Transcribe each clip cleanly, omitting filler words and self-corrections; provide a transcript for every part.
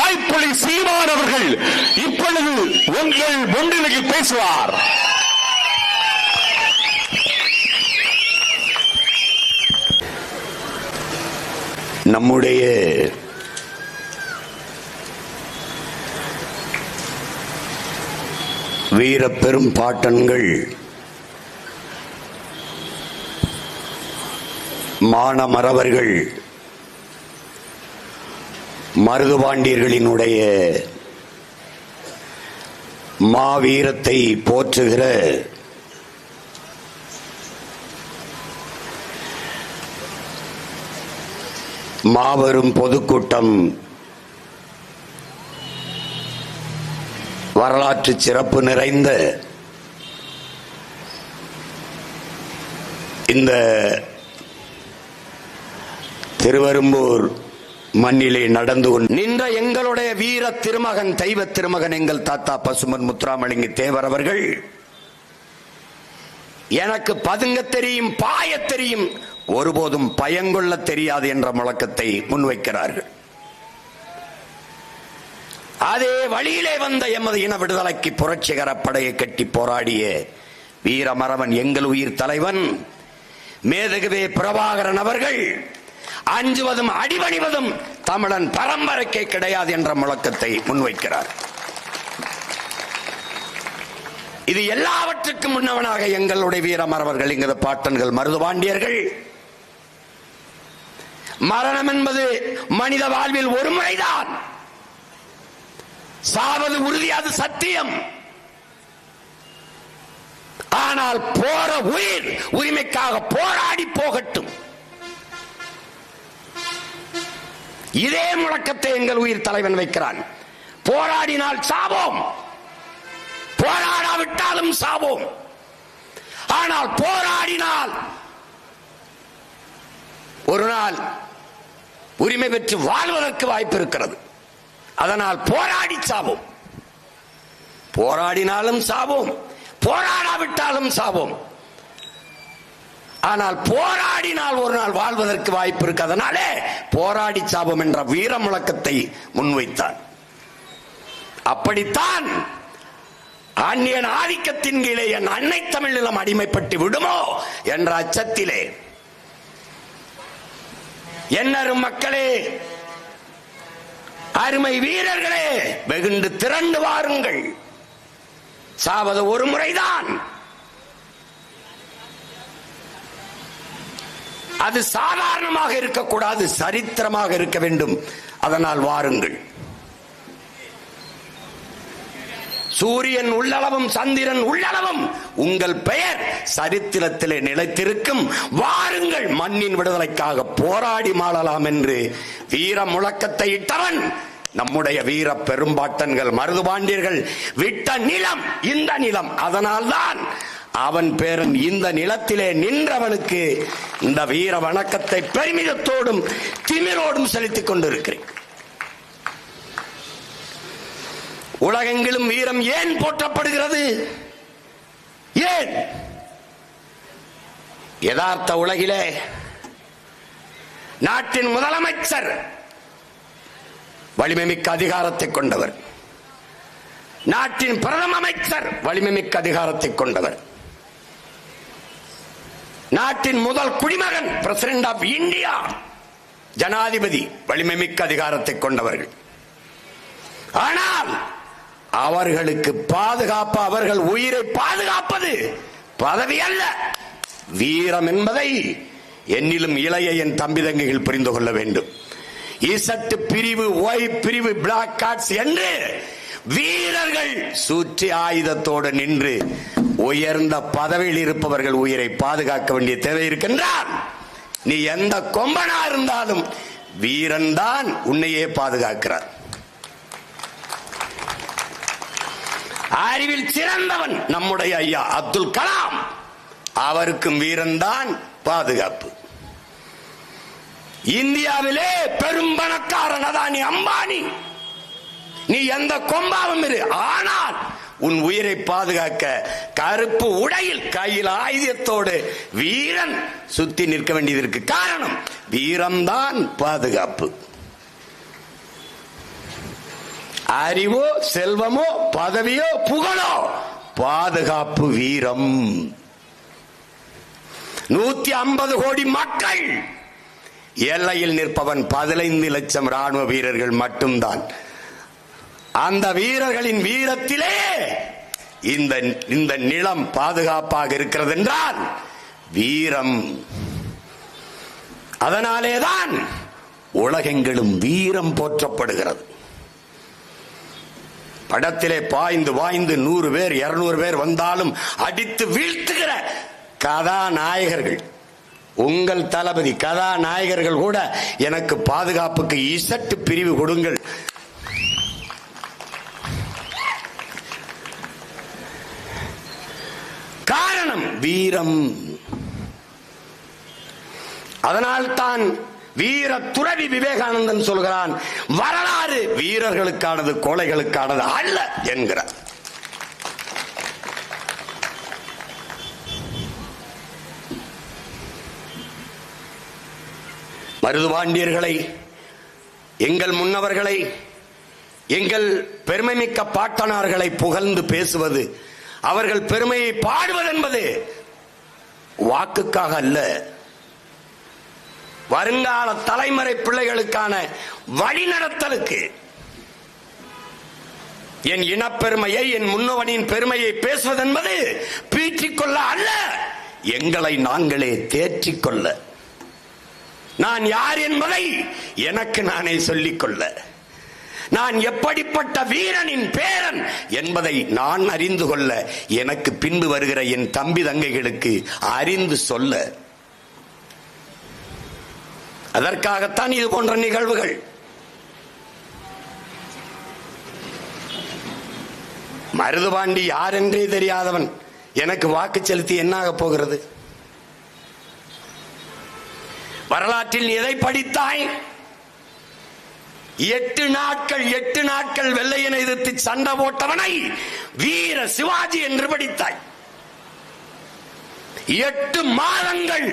தாய்ப்புலி சீமான் அவர்கள் இப்பொழுது உங்கள் முன்னிலையில் பேசுவார். நம்முடைய வீர பெரும் பாட்டன்கள் மானமறவர்கள் மருதுபாண்டியர்களினுடைய மாவீரத்தை போற்றுகிற மாபெரும் பொதுக்கூட்டம் வரலாற்று சிறப்பு நிறைந்த இந்த திருவெரும்பூர் மண்ணிலே நடந்து நின்ற எங்களுடைய வீர திருமகன் தெய்வ திருமகன் எங்கள் தாத்தா பசுமன் முத்துராமலிங்க தேவர் அவர்கள் எனக்கு பதுங்க தெரியும், பாய தெரியும், ஒருபோதும் பயங்கொள்ள தெரியாது என்ற முழக்கத்தை முன்வைக்கிறார்கள். அதே வழியிலே வந்த எமது இன விடுதலைக்கு புரட்சிகர படையை கட்டி போராடிய வீரமரவன் எங்கள் உயிர் தலைவன் மேதகுவே பிரபாகரன் அவர்கள் அஞ்சுவதும் அடிபணிவதும் தமிழன் பரம்பரைக்கே கிடையாது என்ற முழக்கத்தை முன்வைக்கிறார். இது எல்லாவற்றுக்கும் முன்னவனாக எங்களுடைய வீரமரவர்கள் எங்களது பாட்டன்கள் மருதுபாண்டியர்கள் மரணம் என்பது மனித வாழ்வில் ஒரு முறைதான், சாவது உறுதி, அது சத்தியம். ஆனால் போற உயிர் உரிமைக்காக போராடி போகட்டும். இதே முழக்கத்தை எங்கள் உயிர் தலைவன் வைக்கிறான். போராடினால் சாவோம், போராடாவிட்டாலும் சாவோம். ஆனால் போராடினால் ஒரு நாள் உரிமை பெற்று வாழ்வதற்கு வாய்ப்பு இருக்கிறது. அதனால் போராடி சாவோம். போராடினாலும் சாவோம், போராடாவிட்டாலும் சாவோம். ஆனால் போராடினால் ஒரு நாள் வாழ்வதற்கு வாய்ப்பு இருக்கு. அதனாலே போராடி சாவோம் என்ற வீர முழக்கத்தை முன்வைத்தார். அப்படித்தான் அந்நியன் ஆதிக்கத்தின் கீழே என் அன்னை தமிழ் நிலம் அடிமைப்பட்டு விடுமோ என்ற அச்சத்திலே என்னரும் மக்களே, அருமை வீரர்களே, வெகுண்டு திரண்டு வாருங்கள். சாவது ஒரு முறைதான். அது சாதாரணமாக இருக்கக்கூடாது, சரித்திரமாக இருக்க வேண்டும். அதனால் வாருங்கள். சூரியன் உள்ளளவும் சந்திரன் உள்ளளவும் உங்கள் பெயர் சரித்திரத்திலே நிலைத்திருக்கும். வாருங்கள், மண்ணின் விடுதலைக்காக போராடி மாளலாம் என்று வீர முழக்கத்தை இட்டவன் நம்முடைய வீர பெரும்பாட்டன்கள் மருதுபாண்டியர்கள் விட்ட நிலம் இந்த நிலம். அதனால்தான் அவன் பேரன் இந்த நிலத்திலே நின்றவனுக்கு இந்த வீர வணக்கத்தை பெருமிதத்தோடும் திமிரோடும் செலுத்திக் கொண்டிருக்கிறேன். உலகெங்கிலும் வீரம் ஏன் போற்றப்படுகிறது? ஏன்? யதார்த்த உலகிலே நாட்டின் முதலமைச்சர் வலிமை மிக்க அதிகாரத்தை கொண்டவர், நாட்டின் பிரதம அமைச்சர் வலிமை மிக்க அதிகாரத்தை கொண்டவர், நாட்டின் முதல் குடிமகன் பிரசிடென்ட் ஆஃப் இந்தியா ஜனாதிபதி வலிமை மிக்க அதிகாரத்தை கொண்டவர்கள். ஆனால் அவர்களுக்கு பாதுகாப்பு, அவர்கள் உயிரை பாதுகாப்பது பதவி அல்ல, வீரம் என்பதை என்னிலும் இளைய என் தம்பி தங்கைகள் புரிந்து கொள்ள வேண்டும். இசட்டு பிரிவு, ஒய் பிரிவு, பிளாக் கார்ட்ஸ் என்று வீரர்கள் சுற்றி ஆயுதத்தோடு நின்று உயர்ந்த பதவியில் இருப்பவர்கள் உயிரை பாதுகாக்க வேண்டிய தேவை இருக்கின்றார். நீ எந்த கொம்பனா இருந்தாலும் வீரன் தான் உன்னையே பாதுகாக்கிறார். அறிவில் சிறந்தவன் நம்முடைய ஐயா அப்துல் கலாம், அவருக்கும் வீரன் தான் பாதுகாப்பு. இந்தியாவிலே பெரும் பணக்காரன் அதானி அம்பானி, நீ எந்த கொம்பாவும் இரு, ஆனால் உன் உயிரை பாதுகாக்க கருப்பு உடையில் கையில் ஆயுதத்தோடு வீரன் சுத்தி நிற்க வேண்டியதற்கு காரணம் வீரம்தான் பாதுகாப்பு. அறிவோ, செல்வமோ, பதவியோ, புகழோ, பாதுகாப்பு வீரம். 150 கோடி மக்கள், எல்லையில் நிற்பவன் 15 லட்சம் ராணுவ வீரர்கள் மட்டும்தான். அந்த வீரர்களின் வீரத்திலே இந்த நிலம் பாதுகாப்பாக இருக்கிறது என்றால் வீரம். அதனாலேதான் உலகெங்கிலும் வீரம் போற்றப்படுகிறது. படத்திலே பாய்ந்து வாய்ந்து 100 பேர் 200 பேர் வந்தாலும் அடித்து வீழ்த்துகிற கதாநாயகர்கள், உங்கள் தளபதி கதாநாயகர்கள் கூட எனக்கு பாதுகாப்புக்கு இசட்டு பிரிவு கொடுங்கள், காரணம் வீரம். அதனால்தான் வீர துறவி விவேகானந்தன் சொல்கிறான், வரலாறு வீரர்களுக்கானது, கோழைகளுக்கானது அல்ல என்கிறார். மருதுபாண்டியர்களை, எங்கள் முன்னவர்களை, எங்கள் பெருமைமிக்க பாட்டனார்களை புகழ்ந்து பேசுவது, அவர்கள் பெருமையை பாடுவது என்பது வாக்குக்காக அல்ல, வருங்கால தலைமுறை பிள்ளைகளுக்கான வழிநடத்தலுக்கு. என் இனப்பெருமையை, என் முன்னவனின் பெருமையை பேசுவது என்பது பீற்றிக்கொள்ள அல்ல, எங்களை நாங்களே தேற்றிக்கொள்ள, நான் யார் என்பதை எனக்கு நானே சொல்லிக்கொள்ள, நான் எப்படிப்பட்ட வீரனின் பேரன் என்பதை நான் அறிந்து கொள்ள, எனக்கு பின்பு வருகிற என் தம்பி தங்கைகளுக்கு அறிந்து சொல்ல. அதற்காகத்தான் இது போன்ற நிகழ்வுகள். மருதுபாண்டி யார் என்றே தெரியாதவன் எனக்கு வாக்கு செலுத்தி என்னாக போகிறது? வரலாற்றில் எதை படித்தாய்? 8 நாட்கள் வெள்ளையனை எதிர்த்து சண்டை போட்டவனை வீர சிவாஜி என்று படித்தாய். 8 மாதங்கள்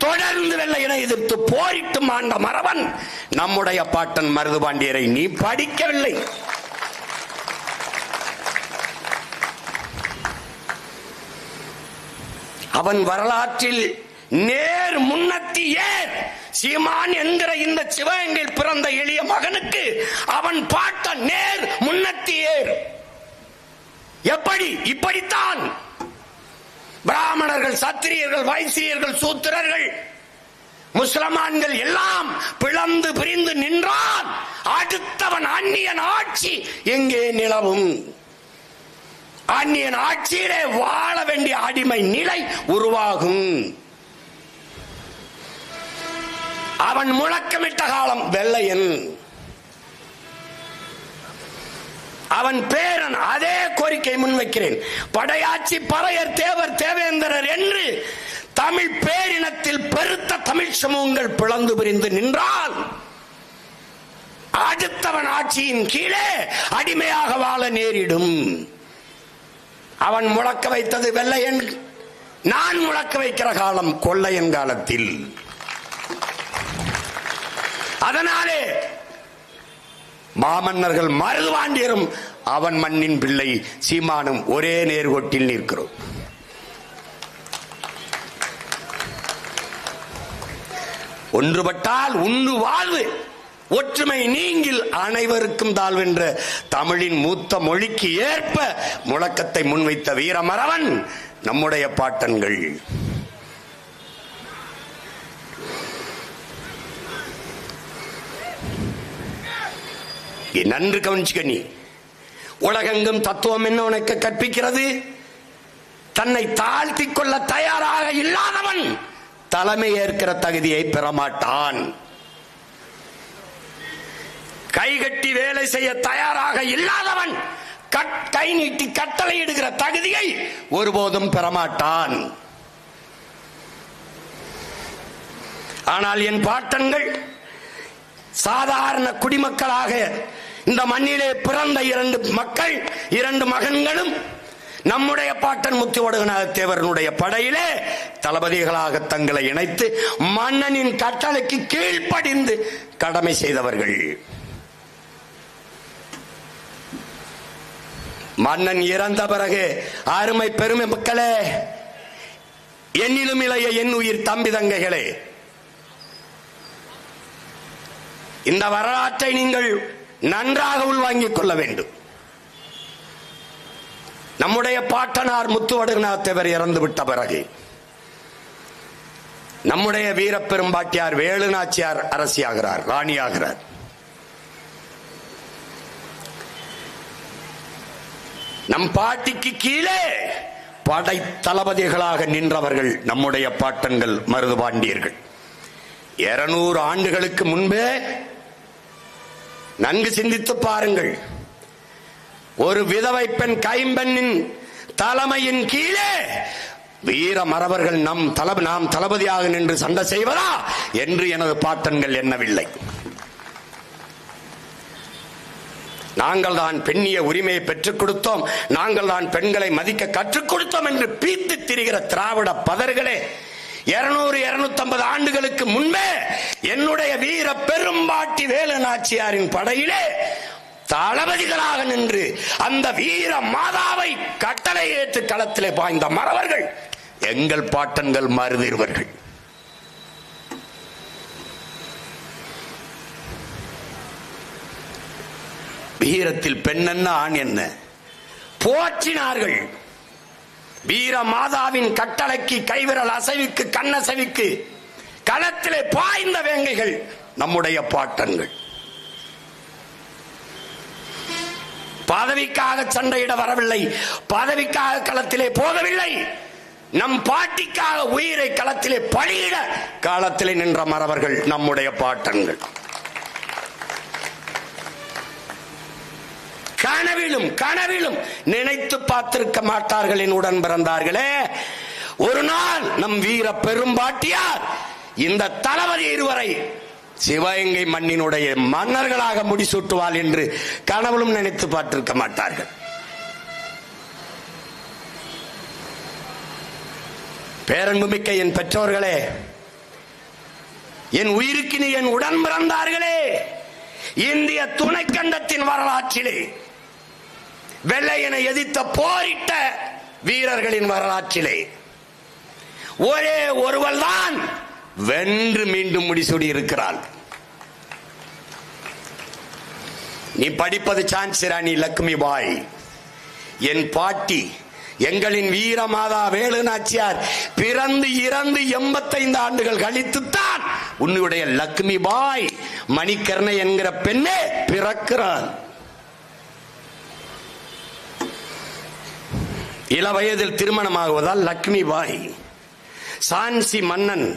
தொடர்ந்து வெள்ளையனை எதிர்த்து போரிட்டு மாண்ட மறவன் நம்முடைய பாட்டன் மருதுபாண்டியரை நீ படிக்கவில்லை. அவன் வரலாற்றில் நேர் முன்னத்தி ஏர் சீமான் என்கிற இந்த சிவகங்கையில் பிறந்த எளிய மகனுக்கு அவன் பாட்ட நேர் முன்னத்தி ஏர். எப்படி? இப்படித்தான் பிராமணர்கள், சத்திரியர்கள், வைசியர்கள், சூத்திரர்கள், முஸ்லிமான்கள் எல்லாம் பிளந்து பிரிந்து நின்றான். அடுத்தவன் அந்நியன் ஆட்சி எங்கே நிலவும்? அந்நியன் ஆட்சியிலே வாழ வேண்டிய அடிமை நிலை உருவாகும். அவன் முழக்கமிட்ட காலம் வெள்ளையன். அவன் பேரன் அதே கோரிக்கை முன்வைக்கிறேன். படையாட்சி பறையர் தேவர் தேவேந்திரர் என்று தமிழ் பேரினத்தில் பெருத்த தமிழ் சமூகங்கள் பிளந்து பிரிந்து நின்றால் அடுத்தவன் ஆட்சியின் கீழே அடிமையாக வாழ நேரிடும். அவன் முழக்க வைத்தது வெள்ளையன், நான் முழக்க வைக்கிற காலம் கொள்ளையன் காலத்தில். அதனாலே மாமன்னர்கள் மருதுபாண்டியரும் அவன் மண்ணின் பிள்ளை சீமானும் ஒரே நேர்கோட்டில் நிற்கிறோம். ஒன்றுபட்டால் உண்டு வாழ்வு, ஒற்றுமை நீங்கில் அனைவருக்கும் தாழ்வென்ற தமிழின் மூத்த மொழிக்கு ஏற்ப முழக்கத்தை முன்வைத்த வீரமறவன் நம்முடைய பாட்டன்கள். நன்று கவனிச்சுக்க. நீ உலகெங்கும் தத்துவம் என்ன உனக்கு கற்பிக்கிறது? தன்னை தாழ்த்தி கொள்ள தயாராக இல்லாதவன் தலைமை ஏற்கிற தகுதியை பெறமாட்டான். கைகட்டி வேலை செய்ய தயாராக இல்லாதவன் கை நீட்டி கட்டளை இடுகிற தகுதியை ஒருபோதும் பெறமாட்டான். ஆனால் என் பாட்டன்கள் சாதாரண குடிமக்களாக இந்த மண்ணிலே பிறந்த 2 மக்கள், 2 மகன்களும் நம்முடைய பாட்டன் முத்துவடுகநாத தேவரனுடைய படையிலே தளபதிகளாக தங்களை இணைத்து மன்னனின் கட்டளைக்கு கீழ்ப்படிந்து கடமை செய்தவர்கள். மன்னன் இறந்த பிறகு அருமை பெருமை மக்களே, என்னிலும் இளைய என் உயிர் தம்பி தங்கைகளே, இந்த வரலாற்றை நீங்கள் நன்றாக உள்வாங்கிக் கொள்ள வேண்டும். நம்முடைய பாட்டனார் முத்துவடுகநாத் தேவர் இறந்து விட்ட பிறகு நம்முடைய வீரப்பெரும்பாட்டியார் வேலுநாச்சியார் அரசியாகிறார், ராணியாகிறார். நம் பாட்டிக்கு கீழே படை தளபதிகளாக நின்றவர்கள் நம்முடைய பாட்டன்கள் மருதுபாண்டியர்கள். 200 ஆண்டுகளுக்கு முன்பே நன்கு சிந்தித்து பாருங்கள், ஒரு விதவை பெண் கைம்பெண்ணின் தலைமையின் கீழே வீர மறவர்கள் நாம் தளபதியாக நின்று சண்டை செய்வதா என்று எனது பாட்டன்கள் எண்ணவில்லை. நாங்கள் தான் பெண்ணிய உரிமையை பெற்றுக் கொடுத்தோம், நாங்கள் தான் பெண்களை மதிக்க கற்றுக் கொடுத்தோம் என்று பீத்து திரிகிற திராவிட பதர்களே, 200-250 ஆண்டுகளுக்கு முன்பே என்னுடைய வீர பெரும்பாட்டி வேலுநாச்சியாரின் படையிலே தளபதிகளாக நின்று அந்த வீர மாதாவை கட்டளை ஏற்று களத்திலே பாய்ந்த மறவர்கள் எங்கள் பாட்டன்கள் மருதிருவர்கள். வீரத்தில் பெண் என்ன ஆண் என்ன போற்றினார்கள். வீர மாதாவின் கட்டளைக்கு கைவிரல் அசைவுக்கு கண்ணசைவுக்கு களத்திலே பாய்ந்த வேங்கைகள் நம்முடைய பாட்டன்கள். பதவிக்காக சண்டையிட வரவில்லை, பதவிக்காக களத்திலே போகவில்லை, நம் பாட்டிக்காக உயிரை களத்திலே பலியிட களத்திலே நின்ற மறவர்கள் நம்முடைய பாட்டன்கள். கனவிலும் நினைத்து பார்த்திருக்க மாட்டார்கள் என் உடன் பிறந்தார்களே. ஒரு நாள் நம் வீர பெரும்பாட்டியார் இந்த தளபதி இருவரை சிவகங்கை மண்ணினுடைய மன்னர்களாக முடிசூட்டுவாள் என்று கனவிலும் நினைத்து பார்த்திருக்க மாட்டார்கள். பேரன்புமிக்க என் பெற்றோர்களே, என் உயிருக்கு நீ என் உடன் பிறந்தார்களே, இந்திய துணைக்கண்டத்தின் வரலாற்றிலே வெள்ளையனை எதிர்த்த போரிட்ட வீரர்களின் வரலாற்றிலே ஒரே ஒருவள் தான் வென்று மீண்டும் முடிசூடி இருக்கிறாள். நீ படிப்பது சான்சி ராணி லட்சுமி பாய். என் பாட்டி எங்களின் வீரமாதா வேலுநாச்சியார் பிறந்து இறந்து 85 ஆண்டுகள் கழித்துத்தான் உன்னுடைய லட்சுமி பாய் மணிக்கர்ணை என்கிற பெண்ணே பிறக்கிறாள். இள வயதில் திருமணமாகுவதால் லட்சுமி பாய். சான்சி மன்னன்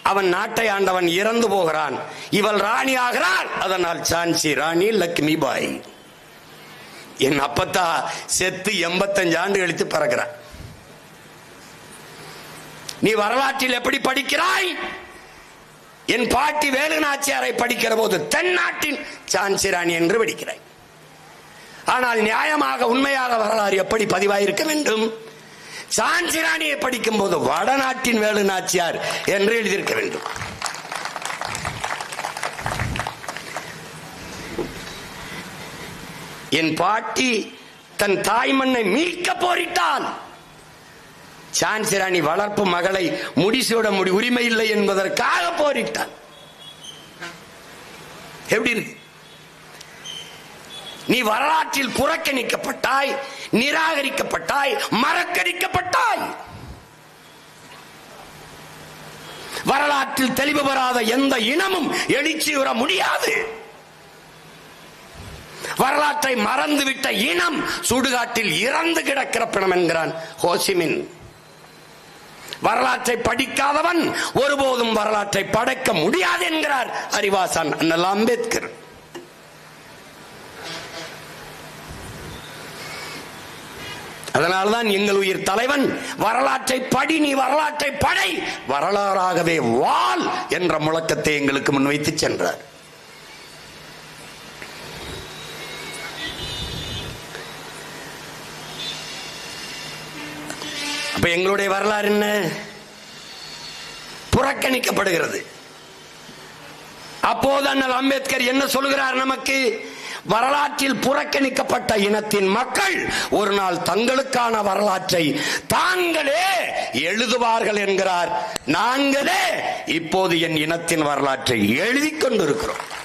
அவன் நாட்டை ஆண்டவன் இறந்து போகிறான், இவள் ராணி ஆகிறாள், அதனால் சான்சி ராணி லட்சுமி பாய். என் அப்பத்தா செத்து 85 ஆண்டு கழித்து பறக்கிறான். நீ வரலாற்றில் எப்படி படிக்கிறாய்? என் பாட்டி வேலுநாச்சியாரை படிக்கிற போது தென்னாட்டின் சான்சி ராணி என்று படிக்கிறாய். ஆனால் நியாயமாக உண்மையாக வரலாறு எப்படி பதிவாயிருக்க வேண்டும்? சான்சி ராணியை படிக்கும் போது வடநாட்டின் வேலுநாச்சியார் என்று எழுதியிருக்க வேண்டும். என் பாட்டி தன் தாய் மண்ணை மீட்க போரிட்டால் சான்சி ராணி வளர்ப்பு மகளை முடிசூட உரிமை இல்லை என்பதற்காக போரிட்டாள். எப்படி இருக்கு? நீ வரலாற்றில் புறக்கணிக்கப்பட்டாய், நிராகரிக்கப்பட்டாய், மறக்கடிக்கப்பட்டாய். வரலாற்றில் தெளிவு பெறாத எந்த இனமும் எழுச்சியுற முடியாது. வரலாற்றை மறந்துவிட்ட இனம் சுடுகாட்டில் இறந்து கிடக்கிற பிணம் என்கிறான் ஹோசிமின். வரலாற்றை படிக்காதவன் ஒருபோதும் வரலாற்றை படைக்க முடியாது என்கிறார் அறிவாசான் அண்ணல் அம்பேத்கர். அதனால்தான் எங்கள் உயிர் தலைவன் வரலாற்றை படி, நீ வரலாற்றை படை, வரலாறாகவே வாழ் என்ற முழக்கத்தை எங்களுக்கு முன்வைத்து சென்றார். அப்ப எங்களுடைய வரலாறு என்ன? புறக்கணிக்கப்படுகிறது. அப்போது அண்ணல் அம்பேத்கர் என்ன சொல்கிறார்? நமக்கு வரலாற்றில் புறக்கணிக்கப்பட்ட இனத்தின் மக்கள் ஒரு நாள் தங்களுக்கான வரலாற்றை தாங்களே எழுதுவார்கள் என்கிறார். நாங்களே இப்போது என் இனத்தின் வரலாற்றை எழுதிக் கொண்டிருக்கிறோம்.